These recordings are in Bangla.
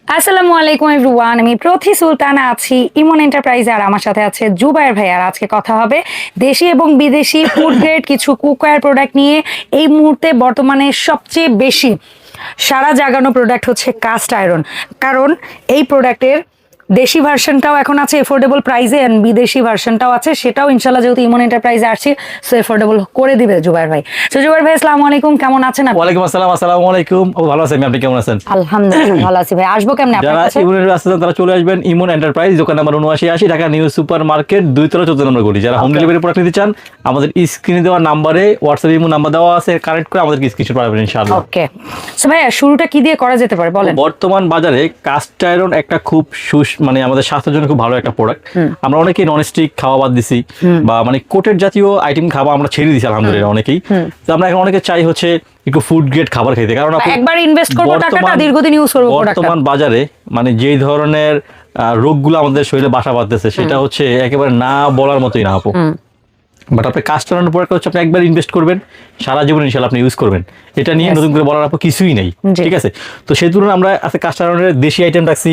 আসসালামু আলাইকুম এভরিওয়ান, আমি প্রথি সুলতানা আছি ইমন এন্টারপ্রাইজে, আর আমার সাথে আছে জুবায়ের ভাই। আর আজকে কথা হবে দেশি এবং বিদেশি ফুড গ্রেড কিছু কুকওয়্যার প্রোডাক্ট নিয়ে। এই মুহূর্তে বর্তমানে সবচেয়ে বেশি সারা জাগানো প্রোডাক্ট হচ্ছে কাস্ট আয়রন, কারণ এই প্রোডাক্টের দেশি ভার্সনটাও এখন আছে এফোর্ডেবল প্রাইসে, এন্ড বিদেশি ভার্সনটাও আছে, সেটাও ইনশাল্লাহ যেহেতু ইমন এন্টারপ্রাইজে আসছি সো এফোর্ডেবল করে দিবে জুবায়ের ভাই। সো জুবায়ের ভাই আসসালামু আলাইকুম, কেমন আছেন আপনি? ওয়ালাইকুম আসসালাম। আসসালামু আলাইকুম। ভালো আছেন? আপনি কেমন আছেন? আলহামদুলিল্লাহ ভালো আছি ভাই। আসবো কেমনে আপনার যারা কাছে? ইমনের আসছেন তারা চলে আসবেন ইমন এন্টারপ্রাইজ, দোকান number 7980, Dhaka new super market 2 তলা 14 নম্বর গলি। যারা হোম ডেলিভারি প্রোডাক্ট নিতে চান আমাদের স্ক্রিনে দেওয়া নাম্বারে হোয়াটসঅ্যাপ ইমো নাম্বার দেওয়া আছে, কানেক্ট করে আমাদেরকে স্ক্রিনশট পাঠাবেন ইনশাআল্লাহ। ওকে, সো ভাইয়া শুরুটা কি দিয়ে করা যেতে পারে বলেন? বর্তমান বাজারে কাস্ট আয়রন একটা খুব মানে আমাদের স্বাস্থ্যের জন্য খুব ভালো একটা প্রোডাক্ট। আমরা অনেকেই ননস্টিক খাওয়া বাদ দিছি, বা মানে কোটেড জাতীয় আইটেম খাওয়া আমরা ছেড়ে দিছি আলহামদুলিল্লাহ অনেকেই। তো আমরা এখন অনেকে চাই হচ্ছে একটু ফুড গ্রেড খাবার খেতে, কারণ একবার ইনভেস্ট করব টাকাটা, দীর্ঘদিন ইউজ করব প্রোডাক্টটা। বর্তমান বাজারে মানে যেই ধরনের রোগগুলো আমাদের শরীরে বাসা বাঁধতেছে সেটা হচ্ছে একেবারে না বলার মতোই না আপু। বাট আপনি কাস্ট আয়রন প্রোডাক্ট হচ্ছে আপনি একবার ইনভেস্ট করবেন, সারা জীবন ইনশাআল্লাহ আপনি ইউজ করবেন। এটা নিয়ে নতুন করে বলার আপু কিছুই নেই, ঠিক আছে? তো সেই তুলনায় আমরা আজকে কাস্ট আয়রনের দেশি আইটেম রাখছি,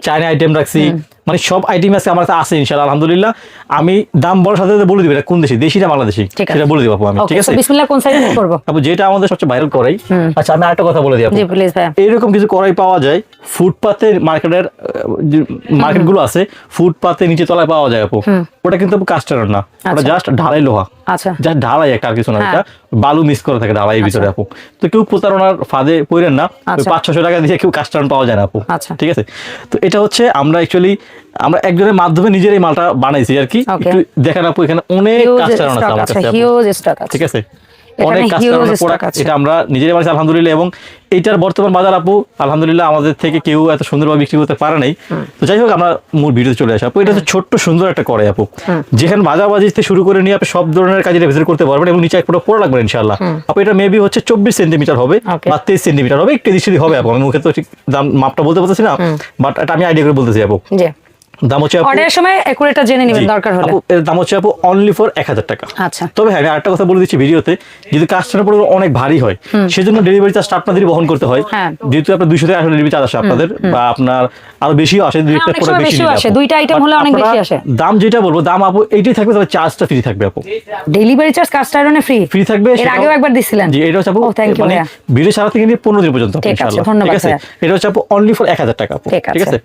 চায়না আইটেম রাখছি, মানে সব আইটেম আছে আমার কাছে আছে ইনশাআল্লাহ আলহামদুলিল্লাহ। আমি দাম বলার সাথে সাথে বলে দিব এটা কোন দেশি, দেশি না বাংলাদেশি সেটা বলে দিব আপু আমি, ঠিক আছে? বিসমিল্লাহ, কোন সাইজ করব আপু? যেটা আমাদের সবচেয়ে ভাইরাল করাই। আচ্ছা আমি আরেকটা কথা বলে দিই আপু, জি প্লিজ ভাই। এইরকম কিছু করাই পাওয়া যায় ফুটপাতে, মার্কেটের মার্কেটগুলো আছে ফুটপাতে নিচে তলায় পাওয়া যায় আপু। ওটা কিন্তু কাস্ট আয়রন না, ওটা জাস্ট ঢালাই লোহা। আচ্ছা, জাস্ট ঢালাই একটা, আর কিছু না। এটা বালু মিক্স করা থাকে ঢালাইয়ের ভিতরে আপু। তো কেউ প্রতারণার ফাঁদে পড়েন না, 500-600 টাকা দিয়ে কেউ কাস্ট আয়রন পাওয়া যায় না আপু, ঠিক আছে? তো এটা হচ্ছে আমরা অ্যাকচুয়ালি আমরা একজনের মাধ্যমে নিজের এই মালটা বানাইছি আর কি। একটু দেখেন আপু, এখানে অনেক কাস্ট আয়রন আছে আমার কাছে, হিউজ স্টক আছে, ঠিক আছে? অনেক কাস্ট আয়রনের প্রোডাক্ট এটা আমরা নিজেরাই বানাইছি আলহামদুলিল্লাহ। এবং এইটার বর্তমান বাজার আপু আলহামদুলিল্লাহ আমাদের থেকে কেউ এত সুন্দরভাবে বিক্রি করতে পারে নাই। তো যাই হোক আমরা মূল ভিডিওতে চলে আসি আপু। এটা হচ্ছে ছোট্ট সুন্দর একটা কড়াই আপু, যেখানে ভাজাভাজি থেকে শুরু করে নিয়ে আপনি সব ধরনের কাজে ভিজিট করতে পারবেন, এবং নিচে এক পুরো পোড়া লাগবে ইনশাআল্লাহ আপু। এটা মেবি হচ্ছে 24 সেন্টিমিটার হবে বা 23 সেন্টিমিটার হবে, একটু এদিক সেদিক হবে আপু। আমি মুখে তো ঠিক দাম মাপটা বলতে পারতেছি না, বাট এটা আমি আইডিয়া করে বলতেছি আপু। দাম হচ্ছে অর্ডারের সময় একুরেটটা জেনে নেবেন দরকার হলে। এর দাম হচ্ছে আপু অনলি ফর 1000 টাকা। আচ্ছা, তবে হ্যাঁ আমি আরেকটা কথা বলে দিচ্ছি ভিডিওতে, যদি কাস্টমার পড়ে অনেক ভারী হয় সেজন্য ডেলিভারি চার্জ আপনাদেরই বহন করতে হয়। যেহেতু আপনার 200 টাকা ডেলিভারি চার্জ আসে আপনাদের, বা আপনার আরো বেশিও আসে, দুইটা প্রোডাক্ট বেশি আসে, দুইটা আইটেম হলে অনেক বেশি আসে। দাম যেটা বলবো দাম আপু এইটাই থাকবে, তবে চার্জটা ফ্রি থাকবে আপু। ডেলিভারি চার্জ কাস্ট আয়রনে ফ্রি থাকবে, এর আগেও একবার দিছিলেন। জি, এটা হচ্ছে আপু মানে ভিডিও ছাড়া থেকে নিয়ে 15 দিন পর্যন্ত ইনশাআল্লাহ, ঠিক আছে? এটা হচ্ছে আপু অনলি ফর 1000 টাকা আপু, ঠিক আছে?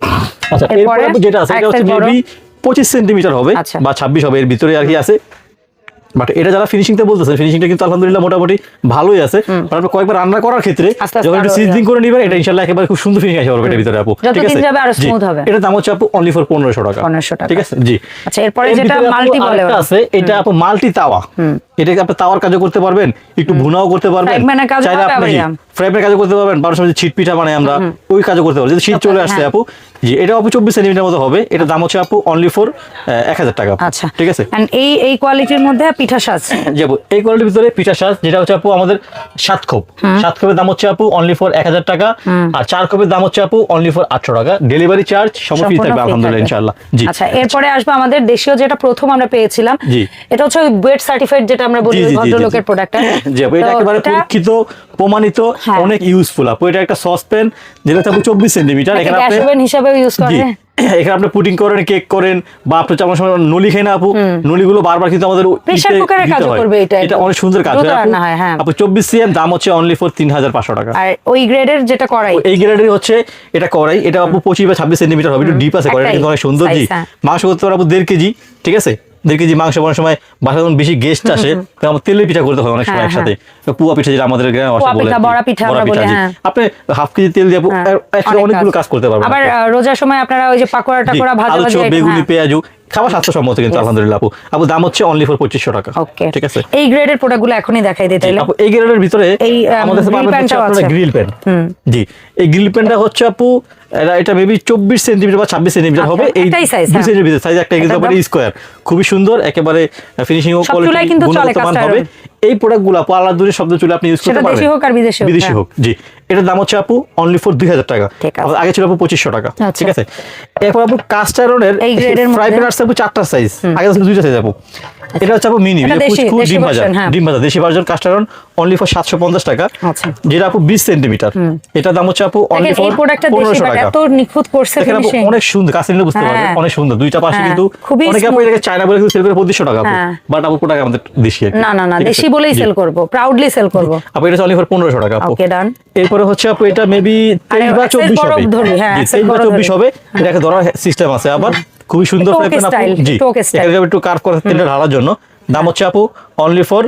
আচ্ছা, এরপর আপু যেটা আছে এটা হচ্ছে মেবি 25 সেন্টিমিটার হবে বা 26 হবে, এর ভিতরে আর কি আছে। বাট এটা যারা ফিনিশিংটা বলতেছে, ফিনিশিংটা কিন্তু আলহামদুলিল্লাহ মোটামুটি ভালোই আছে। বাট আপনি কয়েকবার রান্না করার ক্ষেত্রে যখন একটু সিজনিং করে নেবেন, এটা ইনশাআল্লাহ একেবারে খুব সুন্দর ফিনিশিং আসবে এটার ভিতরে আপু, ঠিক আছে? এটা দাম হচ্ছে আপু অনলি ফর 1500 টাকা, ঠিক আছে? জি। আচ্ছা, এরপরে যেটা মাল্টি বলে আছে এটা আপু মাল্টি তাওয়া। এটা আপনি তাওয়ার কাজও করতে পারবেন, একটু ভুনাও করতে পারবেন, চাইলে আপনি ফ্রাইপ্যানের কাজও করতে পারবেন, বারোর সময় ছিট পিঠা বানাই আমরা ওই কাজও করতে পারবেন যদি শীত চলে আসছে আপু। জি, এটা আপু 24 সেন্টিমিটার মতো হবে। এটা দাম হচ্ছে আপু অনলি ফর 1000 টাকা, ঠিক আছে? এই কোয়ালিটির মধ্যে পিঠা সাজ, জি আপু এই কোয়ালিটির ভিতরে পিঠা সাজ যেটা হচ্ছে আপু আমাদের 7 খোপ, 7 খোপের দাম হচ্ছে আপু অনলি ফর 1000 টাকা, আর 4 খোপের দাম হচ্ছে আপু অনলি ফর 800 টাকা। ডেলিভারি চার্জ সব ফ্রি থাকবে আলহামদুলিল্লাহ ইনশাআল্লাহ। জি, আচ্ছা এরপরে আসবে আমাদের দেশীয় যেটা প্রথম আমরা পেয়েছিলাম, এটা হচ্ছে ওয়েট সার্টিফাইড, যেটা আমরা বলি ভদ্রলোকের প্রোডাক্ট। জি আপু, এটা একেবারে পরীক্ষিত প্রমাণিত, অনেক ইউজফুল আপু। এটা একটা সসপ্যান যেটা আপু 24 সেন্টিমিটার, এখানে আপনি গ্যাস ওভেন হিসেবে ইউজ করেন, এখানে আপনি পুডিং করেন, কেক করেন, বা আপনি চামচ সময় নলি খাই না আপু, নলিগুলো বারবার কিন্তু আমাদের প্রেসার কুকারে কাজ করবে। এটা অনেক সুন্দর কাজ হয় আপু। 24 সিএম দাম হচ্ছে অনলি ফর 3500 টাকা। আর ওই গ্রেডের যেটা কড়াই, এই গ্রেডের হচ্ছে এটা কড়াই, এটা আপু 25 বা 26 সেন্টিমিটার হবে, একটু ডিপ আছে কড়াইটা, কিন্তু অনেক সুন্দর। জি, মাংস করতে পারবো 1.5 কেজি, ঠিক আছে? 1.5 কেজি মাংস বানানোর সময় বাসায় যখন বেশি গেস্ট আসে তখন তেলের পিঠা করতে হয় অনেক সময় একসাথে, পুয়া পিঠা যেটা আমাদের গ্রামে বলে, বড়া পিঠা বলে। আপনি হাফ কেজি তেল দিয়ে একসাথে অনেকগুলো কাজ করতে পারবেন। আবার রোজার সময় আপনারা ওই যে পাকোড়া টাকোড়া ভাজা ভাজা, বেগুনি পেঁয়াজু খাবার স্বাস্থ্যসম্মত কিন্তু আলহামদুলিল্লাহ আপু। আপু দাম হচ্ছে অনলি ফর 2500 টাকা, ঠিক আছে? এই গ্রেডের প্রোডাক্টগুলো এখনই দেখাই দিই তাইলে আপু। এই গ্রেডের ভিতরে আমাদের কাছে গ্রিল প্যান, জি এই গ্রিল প্যানটা হচ্ছে আপু এটা মেবি 24 সেন্টিমিটার বা 26 সেন্টিমিটার হবে। এই 2 সেন্টিমিটার ভিতরে সাইজ একটা কিন্তু আবার স্কয়ার, খুবই সুন্দর, একেবারে ফিনিশিং ও কোয়ালিটি গুণগতমান হবে। এই প্রোডাক্টগুলো পালার দূরে শব্দ চুলে আপনি ইউজ করতে পারবেন, দেশি হোক আর বিদেশি হোক। জি, এটার দাম হচ্ছে আপু অনলি ফর 2000 টাকা, আগে ছিল আপু 2500 টাকা, ঠিক আছে? এরপর আপু কাস্ট আয়রনের ফ্রাই প্যান আসছে আপু 4টা সাইজ, আগে ছিল 2টা সাইজ আপু। এটা হচ্ছে আপু মিনি ডিম ভাজা দেশি version cast iron only for 750 টাকা। আচ্ছা, যেটা আপু 20 সেন্টিমিটার, এটা দাম হচ্ছে আপু অনলি ফর 1500 টাকা। এত নিখুঁত করছে ফিনিশিং, অনেক সুন্দর, কাছে নিলে বুঝতে পারবেন অনেক সুন্দর। দুইটা পাশে কিন্তু অনেকে আপু এটাকে চায়না বলে সেল করে 2500 টাকা আপু, বাট আপু প্রোডাক্ট আমাদের দেশি। না না না, দেশি বলেই সেল করব, প্রাউডলি সেল করব আপু। এটা অনলি ফর 1500 টাকা আপু। ওকে, ডান। এরপরে হচ্ছে আপু এটা মেবি 23 বা 24 হবে, 23 বা 24 হবে। এটাকে ধরার সিস্টেম আছে আবার, খুবই সুন্দর ফ্রাই প্যান আপু। জি, এখানে একটু কার্ভ করে তেলটা ঢালার জন্য। দাম হচ্ছে আপু অনলি ফর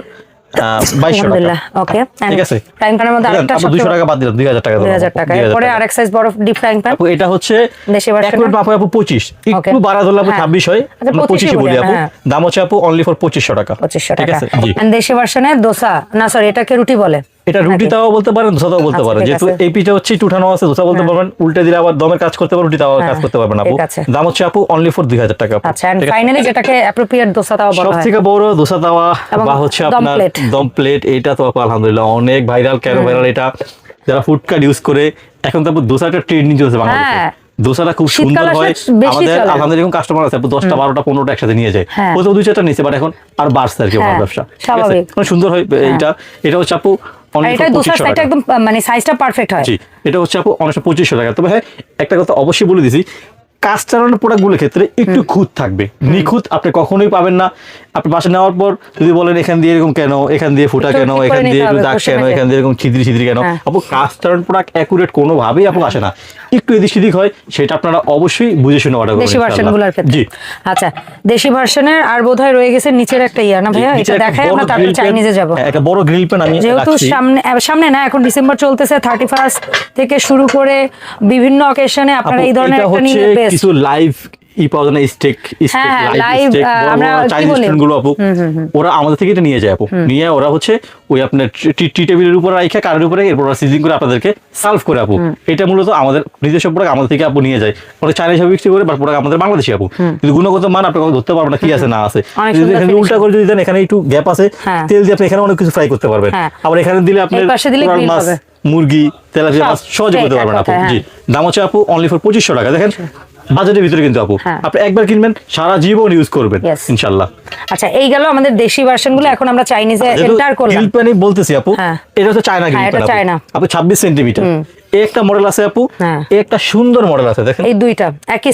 2200 টাকা। ওকে, ঠিক আছে। ফ্রাইং প্যানের মধ্যে আরেকটা 200 টাকা বাদ দিলাম, 2000 টাকা। 2000 টাকা। এরপরে আরেক সাইজ বড় ডিপ ফ্রাইং প্যান আপু। এটা হচ্ছে দেশি ভার্সন, এক আপু 25, একটু বাড়া ধরলে আপু 26 হয়, 25 বলি আপু। দাম হচ্ছে আপু অনলি ফর 2500 টাকা। 2500 ঠিক টাকা। আছে জি। এন্ড দেশি ভার্সনে দোসা, না সরি, এটাকে রুটি বলে। এটা রুটি তাও বলতে পারেন, দোসা তাও বলতে পারেন, যেহেতু এই পিঠা হচ্ছে একটু উঠানো আছে, দোসা বলতে পারবেন। উল্টে দিলে আবার দমের কাজ করতে পারবেন, রুটি তাও কাজ করতে পারবেন আপু। দাম হচ্ছে আপু অনলি ফর 2000 টাকা। আচ্ছা, এন্ড ফাইনালি যেটাকে অ্যাপ্রোপ্রিয়েট দোসা তাওয়া বলা হয়, সবথেকে বড় দোসা তাওয়া বা হচ্ছে আপনার দম প্লেট। এটা তো আপু আলহামদুলিল্লাহ অনেক ভাইরাল। কেন ভাইরাল? এটা যারা ফুড কার্ট ইউজ করে, এখন তো আপু দোসাটা ট্রেন্ডিং চলছে বাংলাদেশে। দোসাটা খুব সুন্দর হয় আমাদের, আমাদের এরকম কাস্টমার আছে 10টা 12টা 15টা একসাথে নিয়ে যায়। প্রথম 2-4টা নিচে, বাট এখন আর বাড়ছে আর কি আমার ব্যবসা। স্বাভাবিক, সুন্দর হয় এটা। এটা হচ্ছে আপু এটা দোসার সাইজটা একদম মানে সাইজটা পারফেক্ট হয়। জি, এটা হচ্ছে আপু 2500 টাকা। তবে হ্যাঁ, একটা কথা অবশ্যই বলে দিছি, কাস্ট আয়রনের প্রোডাক্টগুলোর ক্ষেত্রে একটু খুঁত থাকবে, নিখুঁত আপনি কখনোই পাবেন না। আপনি বাসা নেওয়ার পর যদি বলেন এখান দিয়ে এরকম কেন, এখান দিয়ে ফুটা কেন, এখান দিয়ে একটু দাগ কেন, এখান দিয়ে এরকম ছিদ্রি কেন, আপু কাস্ট আয়রন প্রোডাক্ট অ্যাকুরেট কোনোভাবেই আপু আসে না। একটু এদিক সেদিক হয়, সেটা আপনারা অবশ্যই বুঝে শুনে অর্ডার করবেন দেশি ভার্সনগুলোর ক্ষেত্রে। জি, আচ্ছা, দেশি ভার্সনের আর বোধহয় রয়ে গেছে নিচের একটা ইয়া, না ভাইয়া? এটা দেখাই আমরা তারপর চাইনিজে যাব। একটা বড় গ্রিল প্যান আমি যেহেতু সামনে না, এখন ডিসেম্বর চলতেছে, 31 থেকে শুরু করে বিভিন্ন অকেশনে আপনারা এই ধরনের একটা নিয়ে বেস্ট কিছু লাইভ পাওয়া যায় না, স্টেক লাইভ স্টেক, আমরা চাইনিজ স্টুডেন্টগুলো আপু ওরা আমাদের থেকে এটা নিয়ে যায় আপু। নিয়ে ওরা হচ্ছে ওই আপনার টি টেবিলের উপর রাখে, কারের উপরে, এরপর সিজিং করে আপনাদেরকে সার্ভ করে আপু। এটা মূলত আমাদের নিজস্ব প্রোডাক্ট, আমাদের থেকে আপু নিয়ে যায়। ওরা চাইনিজ ভাবে বিক্রি করে, বাট প্রোডাক্ট আমাদের বাংলাদেশি আপু। কিন্তু গুণগত মান আপনি ধরতে পারবেন না কি আছে না আছে। যদি এখানে উল্টা করে যদি দেন, এখানে একটু গ্যাপ আছে, তেল দিয়ে আপনি এখানে অনেক কিছু ফ্রাই করতে পারবেন। আবার এখানে দিলে আপনি মাছ, মুরগি, তেলাপিয়া মাছ সহজে করতে পারবেন আপু। জি, দাম হচ্ছে আপু অনলি ফর 2500 টাকা। দেখেন বাজেটের ভিতরে কিন্তু আপু, আপনি একবার কিনবেন সারা জীবন ইউজ করবেন ইনশাআল্লাহ। আচ্ছা, এই গেল আমাদের দেশি ভার্সনগুলো। এখন আমরা চাইনিজে এন্টার করলাম। গ্রিল প্যানই বলতেছি আপু, এটা হচ্ছে চায়না গ্রিল প্যান আপু 26 সেন্টিমিটার। একটা মডেল আছে আপু, একটা সুন্দর মডেল আছে। দেখেন এই দুইটা একই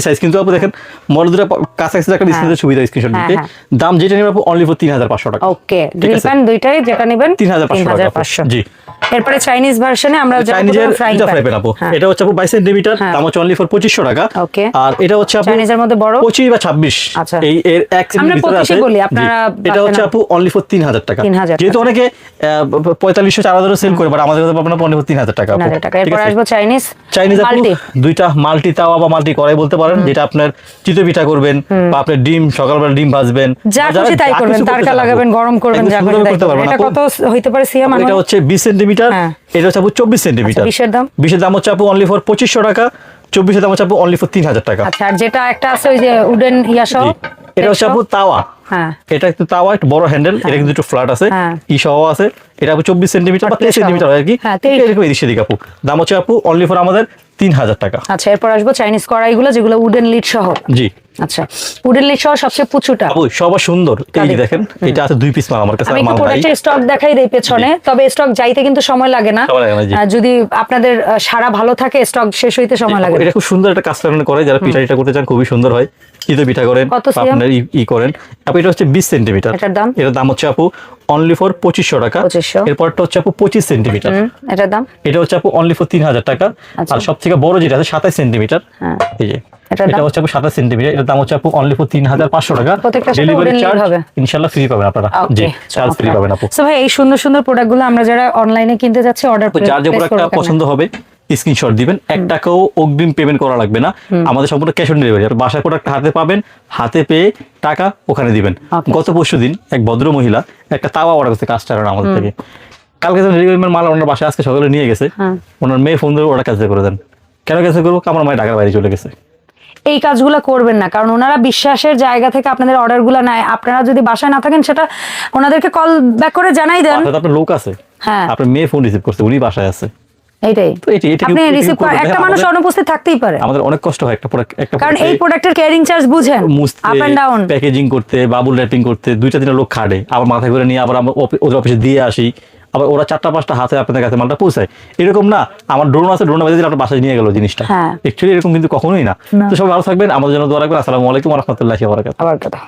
সাইজ কিন্তু আপু দেখেন মডেল দুটো কাছাকাছি একটা ডিসপ্লেতে সুবিধা স্ক্রিনশট দিতে। দাম যেটা নেবেন আপু অনলি ফর 3500 টাকা। ওকে, গ্রিল প্যান দুইটাই যেটা নেবেন 3500 জি। এরপরে চাইনিজ ভার্সনে আমরা চাইনিজের ফ্রাই প্যান আপু, এটা হচ্ছে আপু 22 সেন্টিমিটার, দাম হচ্ছে অনলি ফর 2500 টাকা। ওকে, আর এটা হচ্ছে আপু চাইনিজের মধ্যে বড় 25 বা 26, এই এর এক সেন্টিমিটার ভিতরে আছে। এটা হচ্ছে আপু অনলি ফর 3000 টাকা। যেহেতু অনেকে 4500 4000 সেল করে, বাট আমাদের কাছে পাবেন অনলি ফর 3000 টাকা আপু। এরপর আসবো চাইনিজ আপু দুইটা মাল্টি তাওয়া বা মাল্টি কড়াই বলতে পারেন, যেটা আপনার চিতই পিঠা করবেন বা আপনার ডিম সকালবেলা ডিম ভাজবেন, যা খুশি তাই করবেন, তারকা লাগাবেন, গরম করবেন, যা খুশি করতে পারবেন। এটা কত হইতে পারে সিএম? এটা হচ্ছে 20 সেন্টিমিটার, এটা হচ্ছে আপু 24 সেন্টিমিটার। 20 এর দাম হচ্ছে আপু অনলি ফর 2500 টাকা, 24 এর দাম হচ্ছে আপু অনলি ফর 3000 টাকা। আচ্ছা, আর যেটা একটা আছে ওই যে উডেন ইয়াসহ, এটা হচ্ছে আপু তাওয়া। এটা একটু তাওয়া, একটু বড় হ্যান্ডেল, এটা কিন্তু একটু ফ্ল্যাট আছে, ই সহ আছে। এটা আপু 24 সেন্টিমিটার বা 23 সেন্টিমিটার আর কি, এরকম এদিক সেদিক আপু। দাম হচ্ছে আপু অনলি ফর আমাদের 3000 টাকা। আচ্ছা, এরপর আসবো চাইনিজ কড়াইগুলো যেগুলো উডেন লিড সহ। জি, আচ্ছা, উডেন লিড সহ সবচেয়ে পুচুটা আপু সবার সুন্দর। এই যে দেখেন, এটা আছে 2 পিস মাল আমার কাছে। আমি একটু প্রোডাক্টের স্টক দেখাই দেই পেছনে, তবে স্টক যাইতে কিন্তু সময় লাগে না। যদি আপনাদের সারা ভালো থাকে, স্টক শেষ হইতে সময় লাগে। এটা খুব সুন্দর একটা কাস্টমার করে, যারা পিঠাটা করতে চান খুবই সুন্দর হয়। চিতই পিঠা করেন, আপনার করেন আপু। এটা হচ্ছে 20 সেন্টিমিটার, এটার দাম হচ্ছে আপু অনলি ফর 2500 টাকা। এরপরটা হচ্ছে আপু 25 সেন্টিমিটার, এটার দাম এটা হচ্ছে আপু অনলি ফর 3000 টাকা। আর সবথেকে বড় যেটা আছে 27 সেন্টিমিটার, এই যে এটা হচ্ছে আপু 27 সেন্টিমিটার, এটার দাম হচ্ছে আপু অনলি ফর 3500 টাকা। ডেলিভারি চার্জ ইনশাআল্লাহ ফ্রি পাবেন আপনারা। জি, চার্জ ফ্রি পাবেন আপু। সো ভাই, এই সুন্দর সুন্দর প্রোডাক্টগুলো আমরা যারা অনলাইনে কিনতে যাচ্ছি, অর্ডার করে যার যে প্রোডাক্টটা পছন্দ হবে স্ক্রিনশট দিবেন, 1 টাকাও অগ্রিম পেমেন্ট করা লাগবে না। আমাদের সম্পূর্ণ ক্যাশ অন ডেলিভারি। আর বাসায় প্রোডাক্ট হাতে পাবেন, হাতে পেয়ে টাকা ওখানে দিবেন। গত পরশুদিন এক ভদ্র মহিলা একটা তাওয়া অর্ডার করতে কাস্ট আয়রন আমাদের থেকে। কালকে যখন রিকোয়ারমেন্ট মাল ওনার বাসায় আজকে সকালে নিয়ে গেছে, ওনার মেয়ে ফোন ধরে ওরা ক্যান্সেল করে দেন। কেন ক্যান্সেল করবো? আমার মায়ের ঢাকার বাইরে চলে গেছে। এই কাজগুলো করবেন না, কারণ ওনারা বিশ্বাসের জায়গা থেকে আপনাদের অর্ডারগুলো নেয়। আপনারা যদি বাসায় না থাকেন, সেটা ওনাদেরকে কল ব্যাক করে জানাই দেন। আপনার লোক আছে, আপনার মেয়ে ফোন রিসিভ করছে, উনি বাসায় আছে, এইটাই তো এটি আপনি রিসিভ করেন, একটা মানুষ অনুপস্থিত থাকতেই পারে, আমাদের অনেক কষ্ট হয় একটা প্রোডাক্ট, কারণ এই প্রোডাক্টের ক্যারিং চার্জ বুঝেন, আপ এন্ড ডাউন, প্যাকেজিং করতে, বাবুল র্যাপিং করতে 2-3 লোক খাটে, আবার মাথায় করে নিয়ে আবার আমরা ওদের অফিসে দিয়ে আসি, আবার ওরা 4টা-5টা হাতে আপনাদের কাছে মালটা পৌঁছায়। এরকম না আমার ড্রোন আছে, ড্রোন বাজে দিলে আপনার বাসায় নিয়ে গেল জিনিসটা, অ্যাকচুয়ালি এরকম কিন্তু কখনোই না। তো সবাই ভালো থাকবেন, আমাদের জন্য দোয়া রাখবেন। আসসালামু আলাইকুম ওয়া রাহমাতুল্লাহি ওয়া বারাকাতুহু।